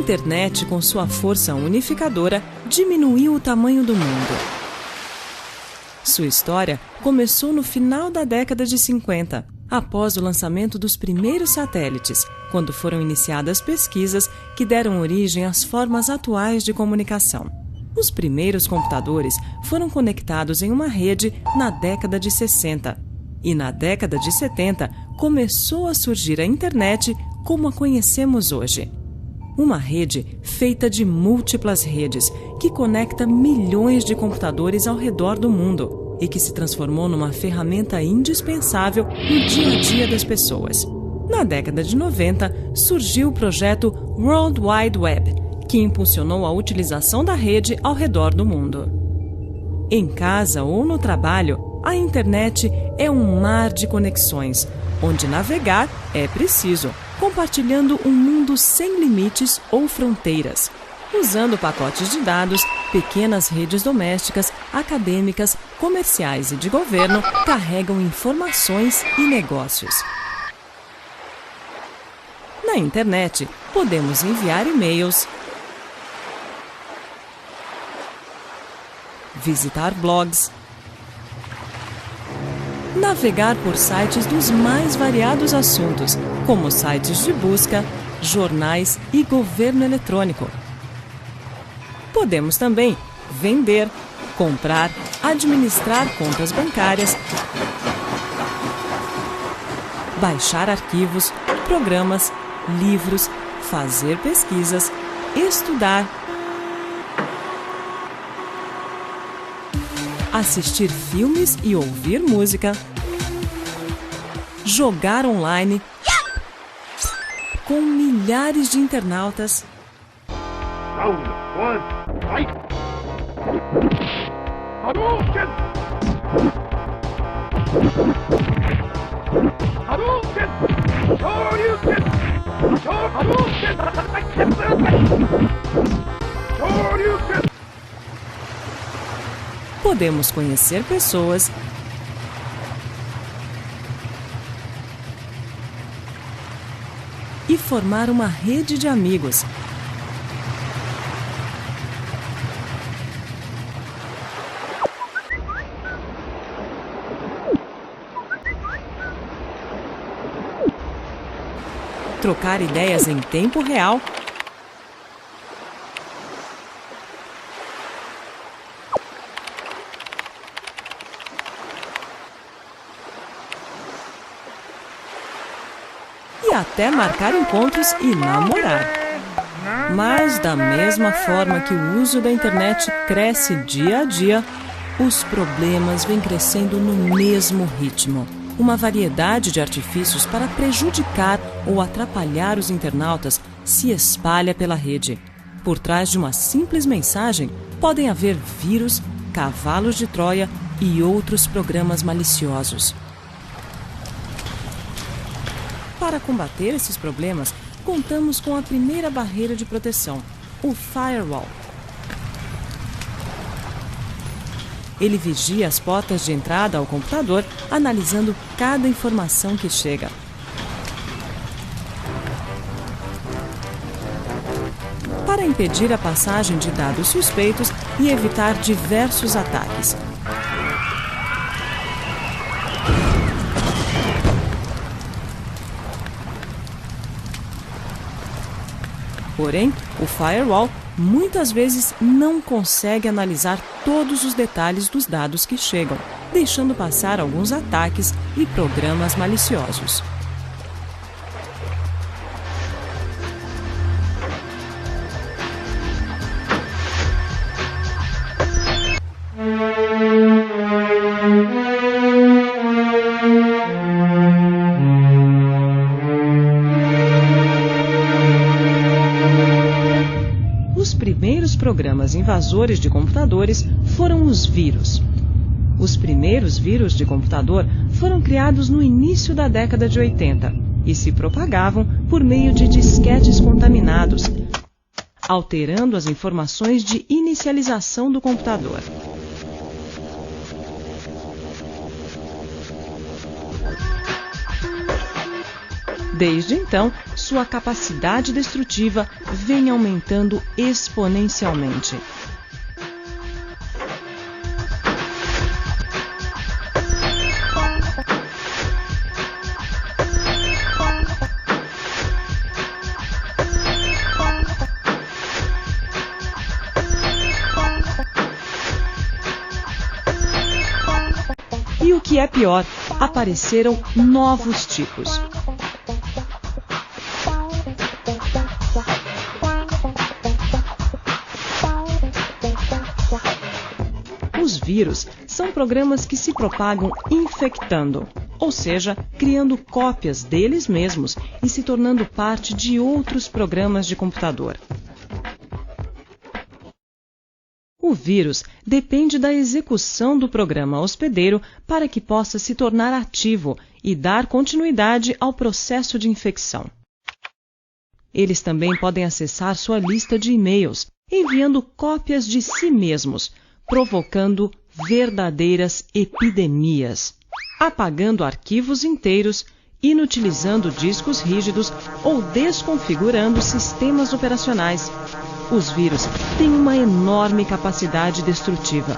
internet, com sua força unificadora, diminuiu o tamanho do mundo. Sua história começou no final da década de 50, após o lançamento dos primeiros satélites, quando foram iniciadas pesquisas que deram origem às formas atuais de comunicação. Os primeiros computadores foram conectados em uma rede na década de 60. E na década de 70 começou a surgir a internet como a conhecemos hoje. Uma rede feita de múltiplas redes que conecta milhões de computadores ao redor do mundo e que se transformou numa ferramenta indispensável no dia a dia das pessoas. Na década de 90 surgiu o projeto World Wide Web, que impulsionou a utilização da rede ao redor do mundo. Em casa ou no trabalho, a internet é um mar de conexões, onde navegar é preciso, compartilhando um mundo sem limites ou fronteiras. Usando pacotes de dados, pequenas redes domésticas, acadêmicas, comerciais e de governo carregam informações e negócios. Na internet, podemos enviar e-mails, visitar blogs, navegar por sites dos mais variados assuntos, como sites de busca, jornais e governo eletrônico. Podemos também vender, comprar, administrar contas bancárias, baixar arquivos, programas, livros, fazer pesquisas, estudar, assistir filmes e ouvir música, jogar online com milhares de internautas, podemos conhecer pessoas e formar uma rede de amigos. Trocar ideias em tempo real, e até marcar encontros e namorar. Mas, da mesma forma que o uso da internet cresce dia a dia, os problemas vêm crescendo no mesmo ritmo. Uma variedade de artifícios para prejudicar ou atrapalhar os internautas se espalha pela rede. Por trás de uma simples mensagem, podem haver vírus, cavalos de Troia e outros programas maliciosos. Para combater esses problemas, contamos com a primeira barreira de proteção, o firewall. Ele vigia as portas de entrada ao computador, analisando cada informação que chega. Para impedir a passagem de dados suspeitos e evitar diversos ataques. Porém, o firewall muitas vezes não consegue analisar todos os detalhes dos dados que chegam, deixando passar alguns ataques e programas maliciosos. Os primeiros programas invasores de computadores foram os vírus. Os primeiros vírus de computador foram criados no início da década de 80 e se propagavam por meio de disquetes contaminados, alterando as informações de inicialização do computador. Desde então, sua capacidade destrutiva vem aumentando exponencialmente. E o que é pior, apareceram novos tipos. Os vírus são programas que se propagam infectando, ou seja, criando cópias deles mesmos e se tornando parte de outros programas de computador. O vírus depende da execução do programa hospedeiro para que possa se tornar ativo e dar continuidade ao processo de infecção. Eles também podem acessar sua lista de e-mails, enviando cópias de si mesmos, provocando verdadeiras epidemias, apagando arquivos inteiros, inutilizando discos rígidos ou desconfigurando sistemas operacionais. Os vírus têm uma enorme capacidade destrutiva.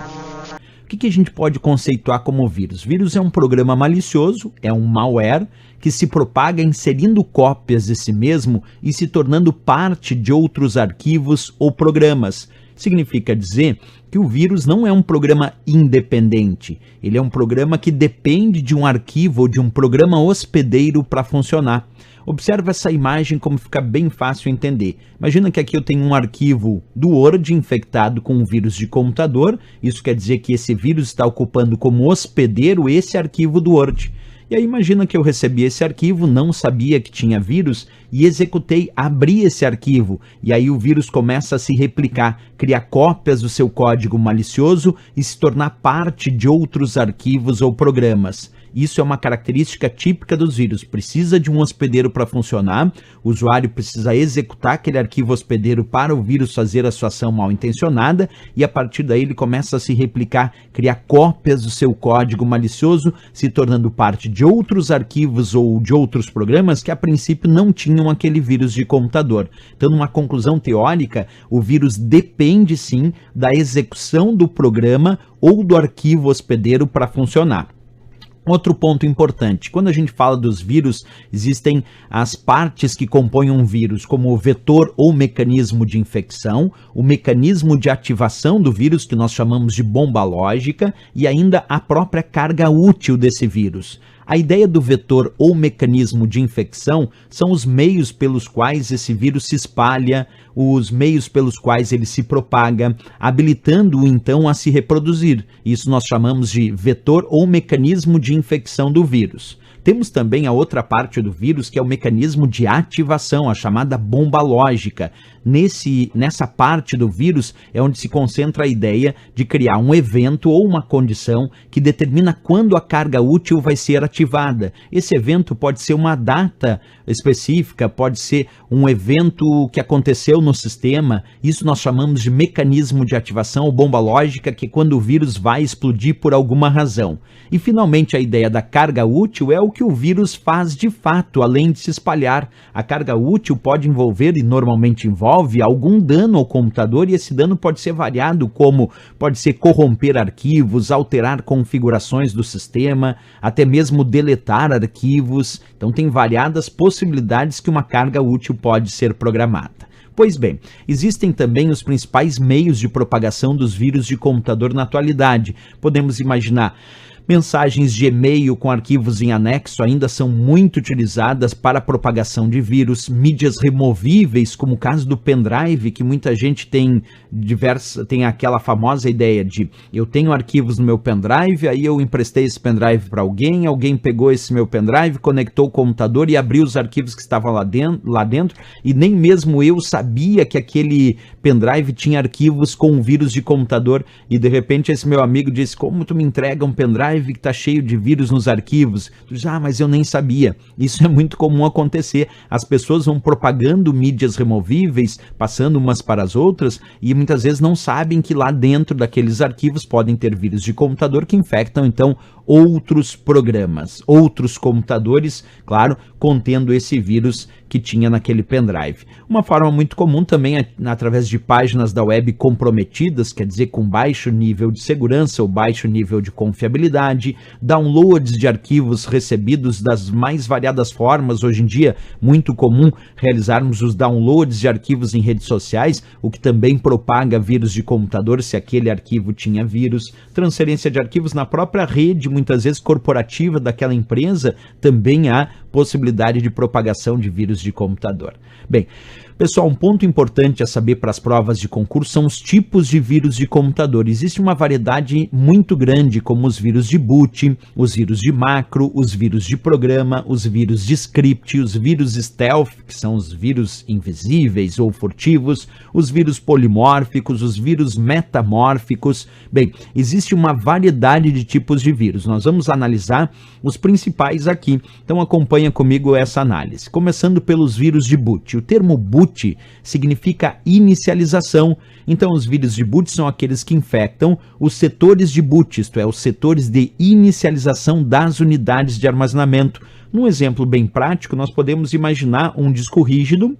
O que a gente pode conceituar como vírus? Vírus é um programa malicioso, é um malware que se propaga inserindo cópias de si mesmo e se tornando parte de outros arquivos ou programas. Significa dizer que o vírus não é um programa independente, ele é um programa que depende de um arquivo ou de um programa hospedeiro para funcionar. Observe essa imagem como fica bem fácil entender. Imagina que aqui eu tenho um arquivo do Word infectado com um vírus de computador. Isso quer dizer que esse vírus está ocupando como hospedeiro esse arquivo do Word. E aí imagina que eu recebi esse arquivo, não sabia que tinha vírus e executei, abri esse arquivo. E aí o vírus começa a se replicar, criar cópias do seu código malicioso e se tornar parte de outros arquivos ou programas. Isso é uma característica típica dos vírus. Precisa de um hospedeiro para funcionar, o usuário precisa executar aquele arquivo hospedeiro para o vírus fazer a sua ação mal intencionada e a partir daí ele começa a se replicar, criar cópias do seu código malicioso, se tornando parte de outros arquivos ou de outros programas que a princípio não tinham aquele vírus de computador. Então, numa conclusão teórica, o vírus depende sim da execução do programa ou do arquivo hospedeiro para funcionar. Outro ponto importante, quando a gente fala dos vírus, existem as partes que compõem um vírus, como o vetor ou mecanismo de infecção, o mecanismo de ativação do vírus, que nós chamamos de bomba lógica, e ainda a própria carga útil desse vírus. A ideia do vetor ou mecanismo de infecção são os meios pelos quais esse vírus se espalha, os meios pelos quais ele se propaga, habilitando-o então a se reproduzir. Isso nós chamamos de vetor ou mecanismo de infecção do vírus. Temos também a outra parte do vírus, que é o mecanismo de ativação, a chamada bomba lógica. Nessa parte do vírus é onde se concentra a ideia de criar um evento ou uma condição que determina quando a carga útil vai ser ativada. Esse evento pode ser uma data específica, pode ser um evento que aconteceu no sistema. Isso nós chamamos de mecanismo de ativação ou bomba lógica, que é quando o vírus vai explodir por alguma razão. E finalmente a ideia da carga útil é o que o vírus faz de fato, além de se espalhar. A carga útil pode envolver, e normalmente envolve, algum dano ao computador, e esse dano pode ser variado, como pode ser corromper arquivos, alterar configurações do sistema, até mesmo deletar arquivos. Então tem variadas possibilidades que uma carga útil pode ser programada. Pois bem, existem também os principais meios de propagação dos vírus de computador na atualidade. Podemos imaginar mensagens de e-mail com arquivos em anexo ainda são muito utilizadas para a propagação de vírus, mídias removíveis, como o caso do pendrive, que muita gente tem aquela famosa ideia de eu tenho arquivos no meu pendrive, aí eu emprestei esse pendrive para alguém pegou esse meu pendrive, conectou o computador e abriu os arquivos que estavam lá dentro, e nem mesmo eu sabia que aquele pendrive tinha arquivos com um vírus de computador, e de repente esse meu amigo disse: como tu me entrega um pendrive que está cheio de vírus nos arquivos? Tu diz: ah, mas eu nem sabia. Isso é muito comum acontecer. As pessoas vão propagando mídias removíveis, passando umas para as outras, e muitas vezes não sabem que lá dentro daqueles arquivos podem ter vírus de computador que infectam então outros programas, outros computadores, claro, contendo esse vírus que tinha naquele pendrive. Uma forma muito comum também é através de páginas da web comprometidas, quer dizer, com baixo nível de segurança ou baixo nível de confiabilidade, downloads de arquivos recebidos das mais variadas formas. Hoje em dia, muito comum realizarmos os downloads de arquivos em redes sociais, o que também propaga vírus de computador se aquele arquivo tinha vírus. Transferência de arquivos na própria rede, muitas vezes corporativa daquela empresa, também há possibilidade de propagação de vírus de computador. Bem, pessoal, um ponto importante a saber para as provas de concurso são os tipos de vírus de computador. Existe uma variedade muito grande, como os vírus de boot, os vírus de macro, os vírus de programa, os vírus de script, os vírus stealth, que são os vírus invisíveis ou furtivos, os vírus polimórficos, os vírus metamórficos. Bem, existe uma variedade de tipos de vírus. Nós vamos analisar os principais aqui. Então acompanha comigo essa análise. Começando pelos vírus de boot. O termo boot significa inicialização. Então os vírus de boot são aqueles que infectam os setores de boot, isto é, os setores de inicialização das unidades de armazenamento. Num exemplo bem prático, nós podemos imaginar um disco rígido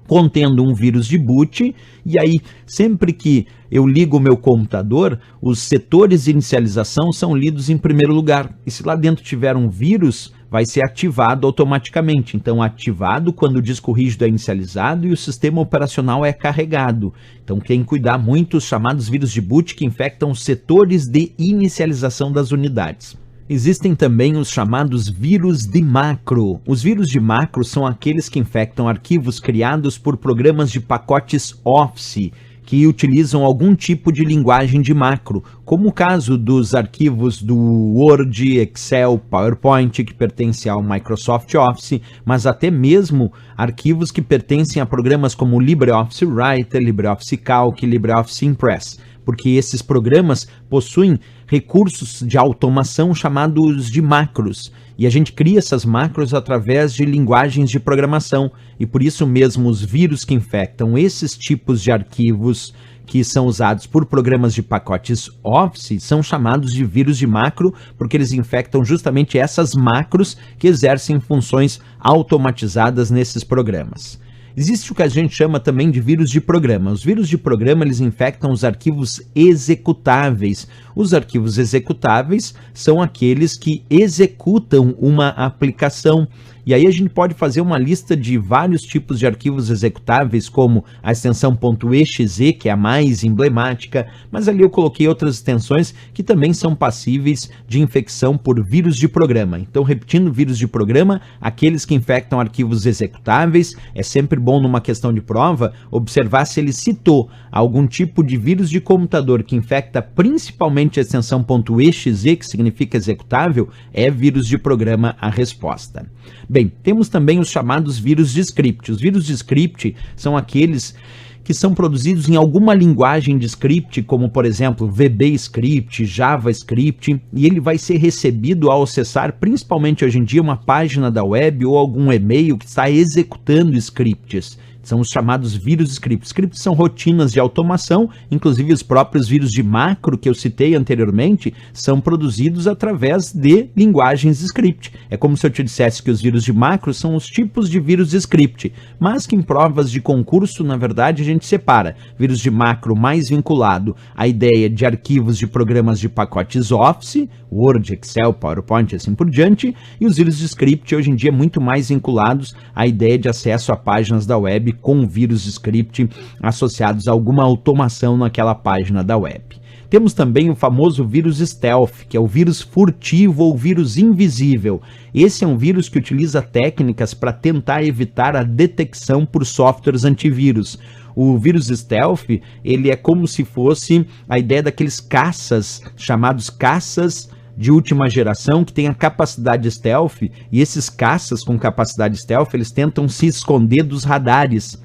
contendo um vírus de boot, e aí sempre que eu ligo o meu computador, os setores de inicialização são lidos em primeiro lugar, e se lá dentro tiver um vírus, vai ser ativado automaticamente. Então, ativado quando o disco rígido é inicializado e o sistema operacional é carregado. Então, tem que cuidar muito os chamados vírus de boot que infectam os setores de inicialização das unidades. Existem também os chamados vírus de macro. Os vírus de macro são aqueles que infectam arquivos criados por programas de pacotes Office, que utilizam algum tipo de linguagem de macro, como o caso dos arquivos do Word, Excel, PowerPoint, que pertencem ao Microsoft Office, mas até mesmo arquivos que pertencem a programas como LibreOffice Writer, LibreOffice Calc, LibreOffice Impress, porque esses programas possuem recursos de automação chamados de macros, e a gente cria essas macros através de linguagens de programação, e por isso mesmo os vírus que infectam esses tipos de arquivos que são usados por programas de pacotes Office são chamados de vírus de macro, porque eles infectam justamente essas macros que exercem funções automatizadas nesses programas. Existe o que a gente chama também de vírus de programa. Os vírus de programa, eles infectam os arquivos executáveis. Os arquivos executáveis são aqueles que executam uma aplicação. E aí a gente pode fazer uma lista de vários tipos de arquivos executáveis, como a extensão .exe, que é a mais emblemática, mas ali eu coloquei outras extensões que também são passíveis de infecção por vírus de programa. Então, repetindo, vírus de programa, aqueles que infectam arquivos executáveis. É sempre bom, numa questão de prova, observar se ele citou algum tipo de vírus de computador que infecta principalmente a extensão .exe, que significa executável, é vírus de programa a resposta. Bem, temos também os chamados vírus de script. Os vírus de script são aqueles que são produzidos em alguma linguagem de script, como por exemplo VBScript, JavaScript, e ele vai ser recebido ao acessar principalmente hoje em dia uma página da web ou algum e-mail que está executando scripts. São os chamados vírus scripts. Scripts são rotinas de automação, inclusive os próprios vírus de macro que eu citei anteriormente são produzidos através de linguagens script. É como se eu te dissesse que os vírus de macro são os tipos de vírus de script, mas que em provas de concurso, na verdade, a gente separa vírus de macro mais vinculado à ideia de arquivos de programas de pacotes Office, Word, Excel, PowerPoint e assim por diante, e os vírus de script hoje em dia muito mais vinculados à ideia de acesso a páginas da web com vírus de script associados a alguma automação naquela página da web. Temos também o famoso vírus stealth, que é o vírus furtivo ou vírus invisível. Esse é um vírus que utiliza técnicas para tentar evitar a detecção por softwares antivírus. O vírus stealth, ele é como se fosse a ideia daqueles caças, chamados caças de última geração, que tem a capacidade stealth, e esses caças com capacidade stealth, eles tentam se esconder dos radares.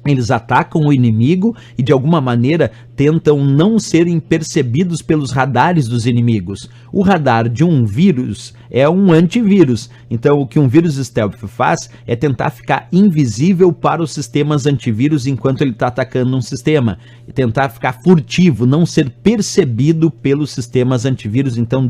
Eles atacam o inimigo e de alguma maneira tentam não serem percebidos pelos radares dos inimigos. O radar de um vírus é um antivírus. Então o que um vírus stealth faz é tentar ficar invisível para os sistemas antivírus enquanto ele está atacando um sistema. Tentar ficar furtivo, não ser percebido pelos sistemas antivírus, então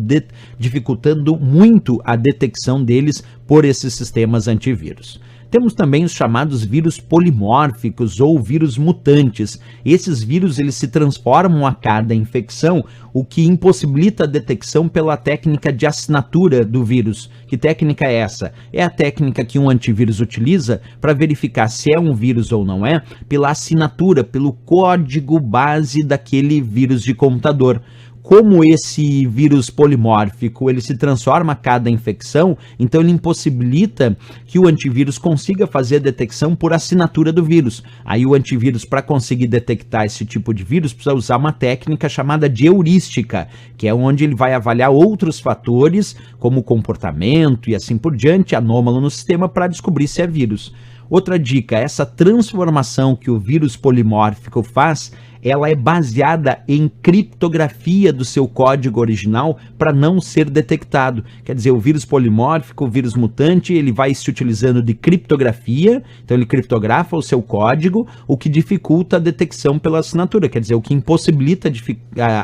dificultando muito a detecção deles por esses sistemas antivírus. Temos também os chamados vírus polimórficos ou vírus mutantes. Esses vírus eles se transformam a cada infecção, o que impossibilita a detecção pela técnica de assinatura do vírus. Que técnica é essa? É a técnica que um antivírus utiliza para verificar se é um vírus ou não é, pela assinatura, pelo código base daquele vírus de computador. Como esse vírus polimórfico ele se transforma a cada infecção, então ele impossibilita que o antivírus consiga fazer a detecção por assinatura do vírus. Aí o antivírus, para conseguir detectar esse tipo de vírus, precisa usar uma técnica chamada de heurística, que é onde ele vai avaliar outros fatores, como comportamento e assim por diante, anômalo no sistema, para descobrir se é vírus. Outra dica, essa transformação que o vírus polimórfico faz, ela é baseada em criptografia do seu código original para não ser detectado. Quer dizer, o vírus polimórfico, o vírus mutante, ele vai se utilizando de criptografia, então ele criptografa o seu código, o que dificulta a detecção pela assinatura, quer dizer, o que impossibilita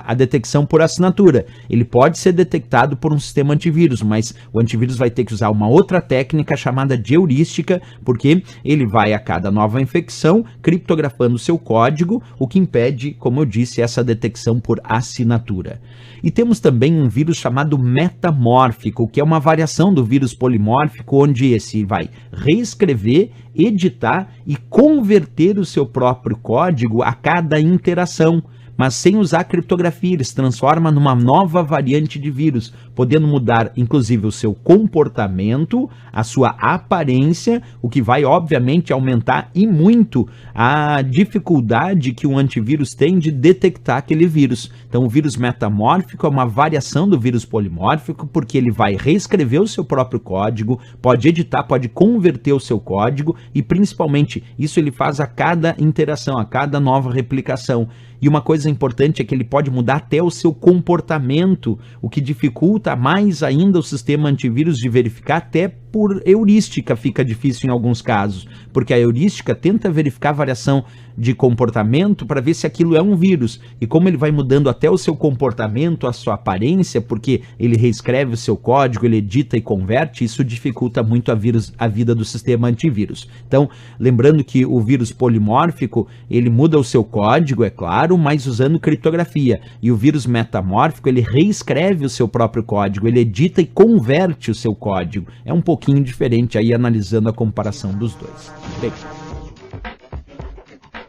a detecção por assinatura. Ele pode ser detectado por um sistema antivírus, mas o antivírus vai ter que usar uma outra técnica chamada de heurística, porque ele vai a cada nova infecção criptografando o seu código, o que impede, como eu disse, essa detecção por assinatura. E temos também um vírus chamado metamórfico, que é uma variação do vírus polimórfico, onde esse vai reescrever, editar e converter o seu próprio código a cada interação, mas sem usar criptografia. Ele se transforma numa nova variante de vírus, podendo mudar inclusive o seu comportamento, a sua aparência, o que vai obviamente aumentar e muito a dificuldade que um antivírus tem de detectar aquele vírus. Então o vírus metamórfico é uma variação do vírus polimórfico, porque ele vai reescrever o seu próprio código, pode editar, pode converter o seu código e principalmente isso ele faz a cada interação, a cada nova replicação. E uma coisa importante é que ele pode mudar até o seu comportamento, o que dificulta mais ainda o sistema antivírus de verificar. Até por heurística fica difícil em alguns casos, porque a heurística tenta verificar a variação de comportamento para ver se aquilo é um vírus, e como ele vai mudando até o seu comportamento, a sua aparência, porque ele reescreve o seu código, ele edita e converte, isso dificulta muito a vida do sistema antivírus. Então, lembrando que o vírus polimórfico, ele muda o seu código, é claro, mas usando criptografia, e o vírus metamórfico, ele reescreve o seu próprio código, ele edita e converte o seu código. É um pouquinho diferente aí, analisando a comparação dos dois. Bem,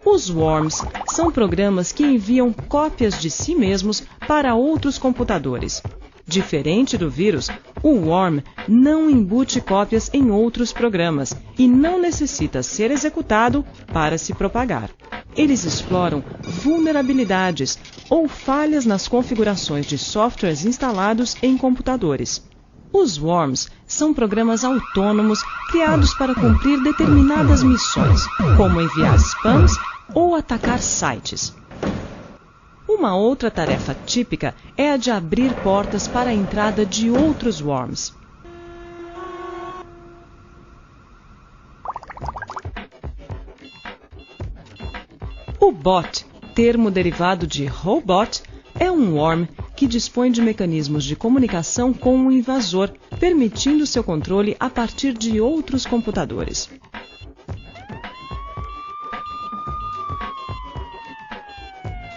os worms são programas que enviam cópias de si mesmos para outros computadores. Diferente do vírus, o worm não embute cópias em outros programas e não necessita ser executado para se propagar. Eles exploram vulnerabilidades ou falhas nas configurações de softwares instalados em computadores. Os worms são programas autônomos criados para cumprir determinadas missões, como enviar spams ou atacar sites. Uma outra tarefa típica é a de abrir portas para a entrada de outros worms. O bot, termo derivado de robot, é um worm que dispõe de mecanismos de comunicação com o invasor, permitindo seu controle a partir de outros computadores.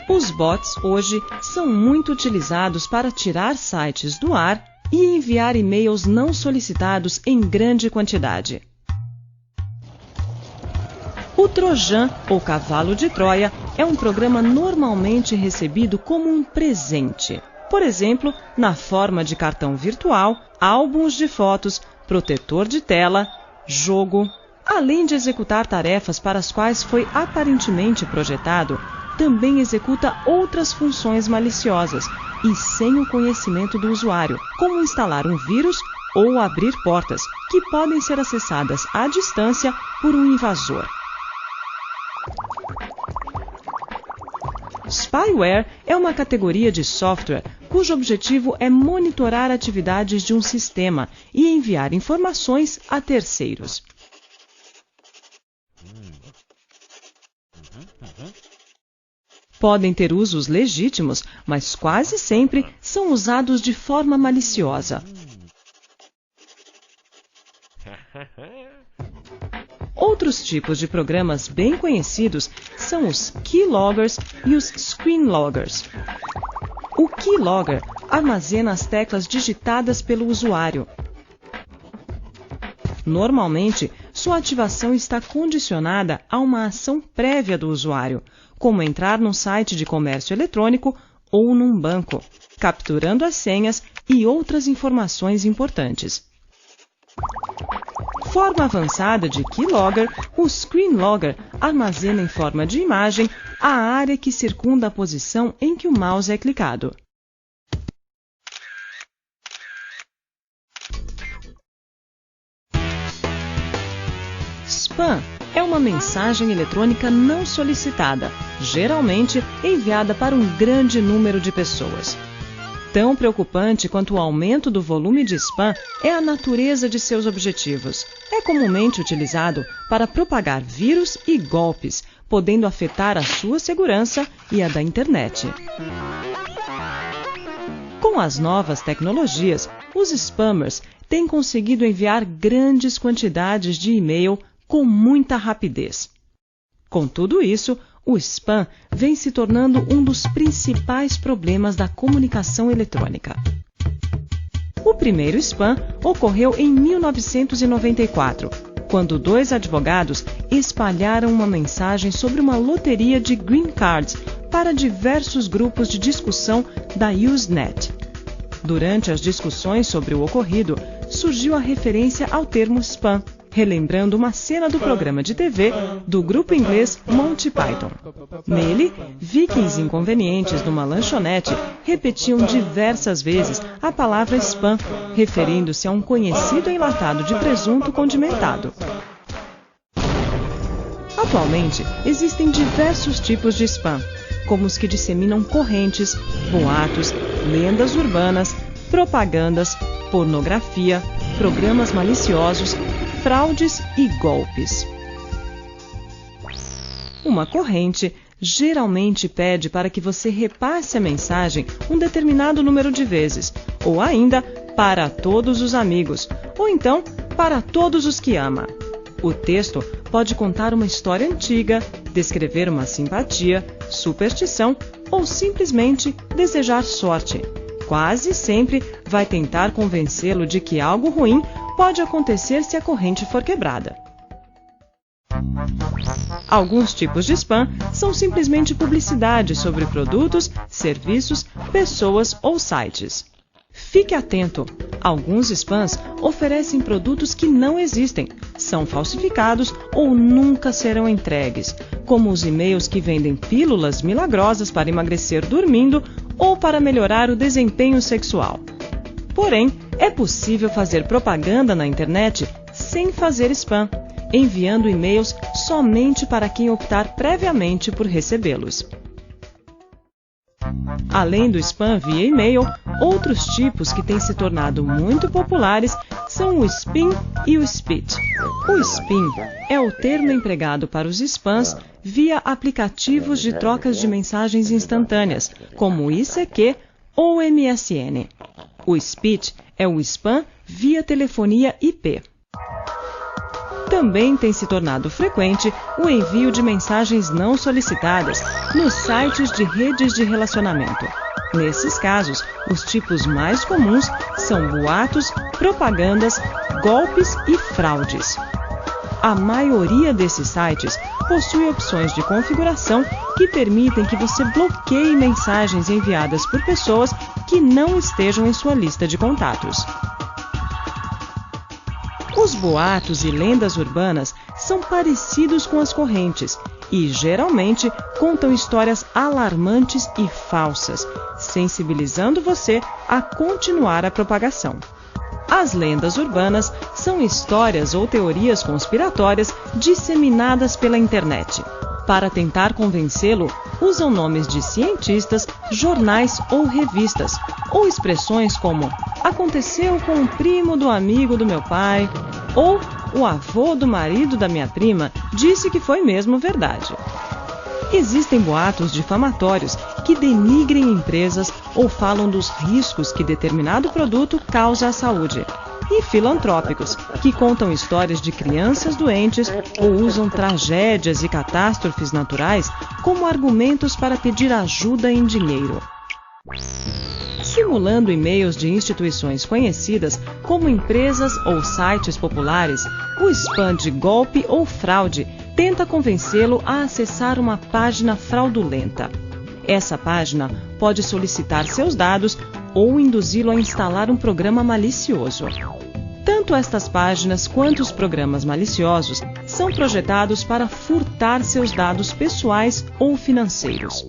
Os bots hoje são muito utilizados para tirar sites do ar e enviar e-mails não solicitados em grande quantidade. O Trojan, ou Cavalo de Troia, é um programa normalmente recebido como um presente. Por exemplo, na forma de cartão virtual, álbuns de fotos, protetor de tela, jogo. Além de executar tarefas para as quais foi aparentemente projetado, também executa outras funções maliciosas e sem o conhecimento do usuário, como instalar um vírus ou abrir portas, que podem ser acessadas à distância por um invasor. Spyware é uma categoria de software cujo objetivo é monitorar atividades de um sistema e enviar informações a terceiros. Podem ter usos legítimos, mas quase sempre são usados de forma maliciosa. Outros tipos de programas bem conhecidos são os keyloggers e os screenloggers. O keylogger armazena as teclas digitadas pelo usuário. Normalmente, sua ativação está condicionada a uma ação prévia do usuário, como entrar num site de comércio eletrônico ou num banco, capturando as senhas e outras informações importantes. Forma avançada de keylogger, o screenlogger armazena em forma de imagem a área que circunda a posição em que o mouse é clicado. Spam é uma mensagem eletrônica não solicitada, geralmente enviada para um grande número de pessoas. Tão preocupante quanto o aumento do volume de spam é a natureza de seus objetivos. É comumente utilizado para propagar vírus e golpes, podendo afetar a sua segurança e a da internet. Com as novas tecnologias, os spammers têm conseguido enviar grandes quantidades de e-mail com muita rapidez. Com tudo isso, o spam vem se tornando um dos principais problemas da comunicação eletrônica. O primeiro spam ocorreu em 1994, quando 2 advogados espalharam uma mensagem sobre uma loteria de green cards para diversos grupos de discussão da Usenet. Durante as discussões sobre o ocorrido, surgiu a referência ao termo spam, relembrando uma cena do programa de TV do grupo inglês Monty Python. Nele, vikings inconvenientes numa lanchonete repetiam diversas vezes a palavra spam, referindo-se a um conhecido enlatado de presunto condimentado. Atualmente, existem diversos tipos de spam, como os que disseminam correntes, boatos, lendas urbanas, propagandas, pornografia, programas maliciosos, fraudes e golpes. Uma corrente geralmente pede para que você repasse a mensagem um determinado número de vezes, ou ainda para todos os amigos, ou então para todos os que ama. O texto pode contar uma história antiga, descrever uma simpatia, superstição ou simplesmente desejar sorte. Quase sempre vai tentar convencê-lo de que algo ruim pode acontecer se a corrente for quebrada. Alguns tipos de spam são simplesmente publicidade sobre produtos, serviços, pessoas ou sites. Fique atento! Alguns spams oferecem produtos que não existem, são falsificados ou nunca serão entregues, como os e-mails que vendem pílulas milagrosas para emagrecer dormindo ou para melhorar o desempenho sexual. Porém, é possível fazer propaganda na internet sem fazer spam, enviando e-mails somente para quem optar previamente por recebê-los. Além do spam via e-mail, outros tipos que têm se tornado muito populares são o spam e o spit. O spam é o termo empregado para os spams via aplicativos de trocas de mensagens instantâneas, como o ICQ ou MSN. O spit é o spam via telefonia IP. Também tem se tornado frequente o envio de mensagens não solicitadas nos sites de redes de relacionamento. Nesses casos, os tipos mais comuns são boatos, propagandas, golpes e fraudes. A maioria desses sites possui opções de configuração que permitem que você bloqueie mensagens enviadas por pessoas que não estejam em sua lista de contatos. Os boatos e lendas urbanas são parecidos com as correntes e, geralmente, contam histórias alarmantes e falsas, sensibilizando você a continuar a propagação. As lendas urbanas são histórias ou teorias conspiratórias disseminadas pela internet. Para tentar convencê-lo, usam nomes de cientistas, jornais ou revistas, ou expressões como aconteceu com o primo do amigo do meu pai, ou o avô do marido da minha prima disse que foi mesmo verdade. Existem boatos difamatórios que denigrem empresas ou falam dos riscos que determinado produto causa à saúde. E filantrópicos, que contam histórias de crianças doentes ou usam tragédias e catástrofes naturais como argumentos para pedir ajuda em dinheiro. Simulando e-mails de instituições conhecidas como empresas ou sites populares, o spam de golpe ou fraude tenta convencê-lo a acessar uma página fraudulenta. Essa página pode solicitar seus dados ou induzi-lo a instalar um programa malicioso. Tanto estas páginas quanto os programas maliciosos são projetados para furtar seus dados pessoais ou financeiros.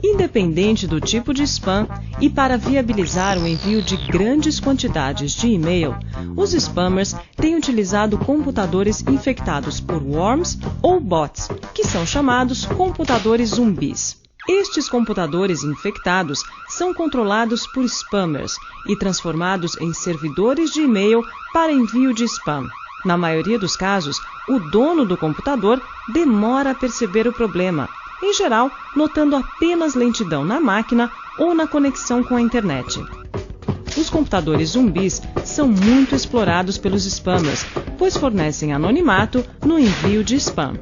Independente do tipo de spam e para viabilizar o envio de grandes quantidades de e-mail, os spammers têm utilizado computadores infectados por worms ou bots, que são chamados computadores zumbis. Estes computadores infectados são controlados por spammers e transformados em servidores de e-mail para envio de spam. Na maioria dos casos, o dono do computador demora a perceber o problema, em geral, notando apenas lentidão na máquina ou na conexão com a internet. Os computadores zumbis são muito explorados pelos spammers, pois fornecem anonimato no envio de spam.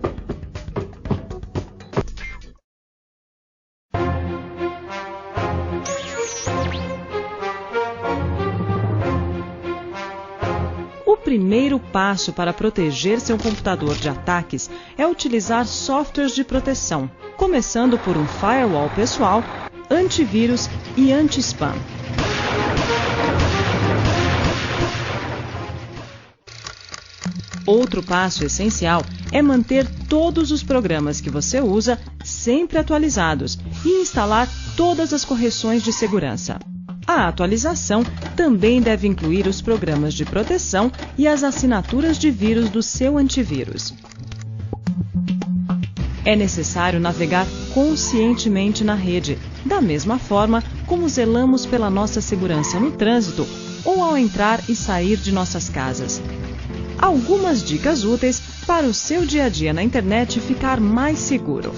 O primeiro passo para proteger seu computador de ataques é utilizar softwares de proteção, começando por um firewall pessoal, antivírus e anti-spam. Outro passo essencial é manter todos os programas que você usa sempre atualizados e instalar todas as correções de segurança. A atualização também deve incluir os programas de proteção e as assinaturas de vírus do seu antivírus. É necessário navegar conscientemente na rede, da mesma forma como zelamos pela nossa segurança no trânsito ou ao entrar e sair de nossas casas. Algumas dicas úteis para o seu dia a dia na internet ficar mais seguro.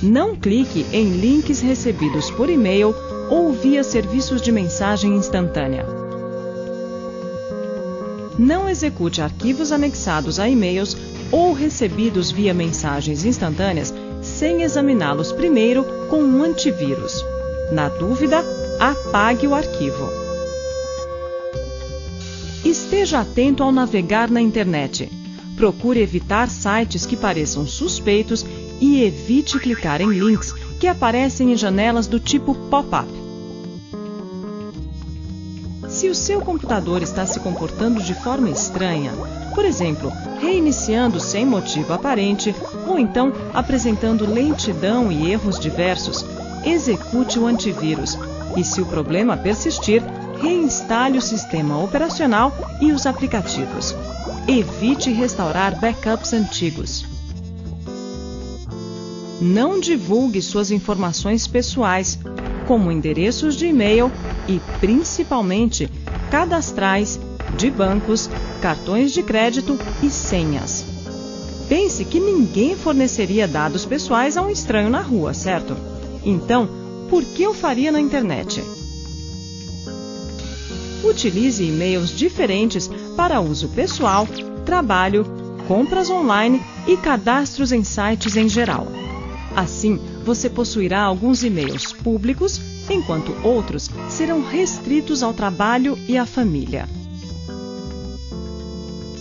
Não clique em links recebidos por e-mail ou via serviços de mensagem instantânea. Não execute arquivos anexados a e-mails ou recebidos via mensagens instantâneas sem examiná-los primeiro com um antivírus. Na dúvida, apague o arquivo. Esteja atento ao navegar na internet. Procure evitar sites que pareçam suspeitos e evite clicar em links que aparecem em janelas do tipo pop-up. Se o seu computador está se comportando de forma estranha, por exemplo, reiniciando sem motivo aparente ou então apresentando lentidão e erros diversos, execute o antivírus e, se o problema persistir, reinstale o sistema operacional e os aplicativos. Evite restaurar backups antigos. Não divulgue suas informações pessoais, como endereços de e-mail e, principalmente, cadastrais, de bancos, cartões de crédito e senhas. Pense que ninguém forneceria dados pessoais a um estranho na rua, certo? Então, por que eu faria na internet? Utilize e-mails diferentes para uso pessoal, trabalho, compras online e cadastros em sites em geral. Assim, você possuirá alguns e-mails públicos, enquanto outros serão restritos ao trabalho e à família.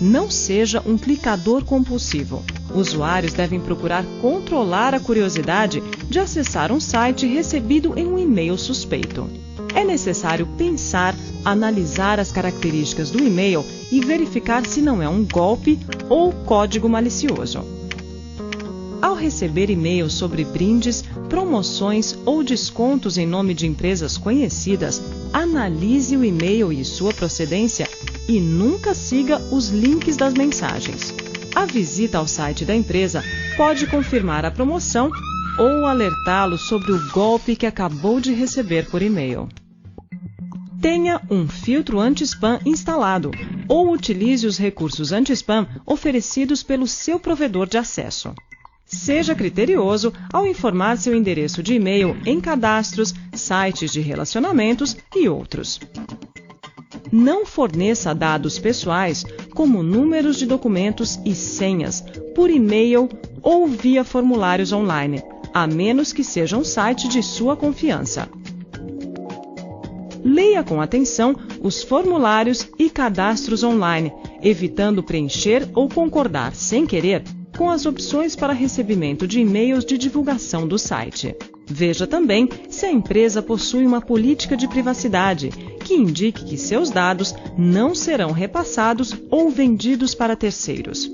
Não seja um clicador compulsivo. Usuários devem procurar controlar a curiosidade de acessar um site recebido em um e-mail suspeito. É necessário pensar, analisar as características do e-mail e verificar se não é um golpe ou código malicioso. Ao receber e-mails sobre brindes, promoções ou descontos em nome de empresas conhecidas, analise o e-mail e sua procedência e nunca siga os links das mensagens. A visita ao site da empresa pode confirmar a promoção ou alertá-lo sobre o golpe que acabou de receber por e-mail. Tenha um filtro anti-spam instalado ou utilize os recursos anti-spam oferecidos pelo seu provedor de acesso. Seja criterioso ao informar seu endereço de e-mail em cadastros, sites de relacionamentos e outros. Não forneça dados pessoais, como números de documentos e senhas, por e-mail ou via formulários online, a menos que seja um site de sua confiança. Leia com atenção os formulários e cadastros online, evitando preencher ou concordar sem querer com as opções para recebimento de e-mails de divulgação do site. Veja também se a empresa possui uma política de privacidade, que indique que seus dados não serão repassados ou vendidos para terceiros.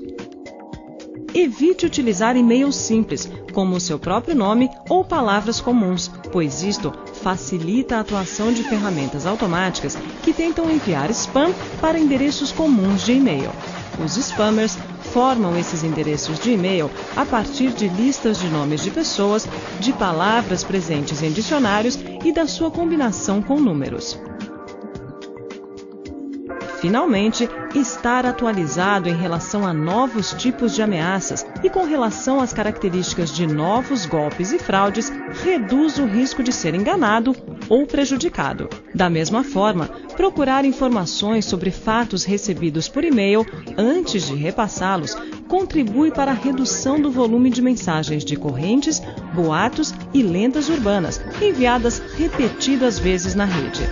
Evite utilizar e-mails simples, como o seu próprio nome ou palavras comuns, pois isto facilita a atuação de ferramentas automáticas que tentam enviar spam para endereços comuns de e-mail. Os spammers formam esses endereços de e-mail a partir de listas de nomes de pessoas, de palavras presentes em dicionários e da sua combinação com números. Finalmente, estar atualizado em relação a novos tipos de ameaças e com relação às características de novos golpes e fraudes reduz o risco de ser enganado ou prejudicado. Da mesma forma, procurar informações sobre fatos recebidos por e-mail antes de repassá-los contribui para a redução do volume de mensagens de correntes, boatos e lendas urbanas enviadas repetidas vezes na rede.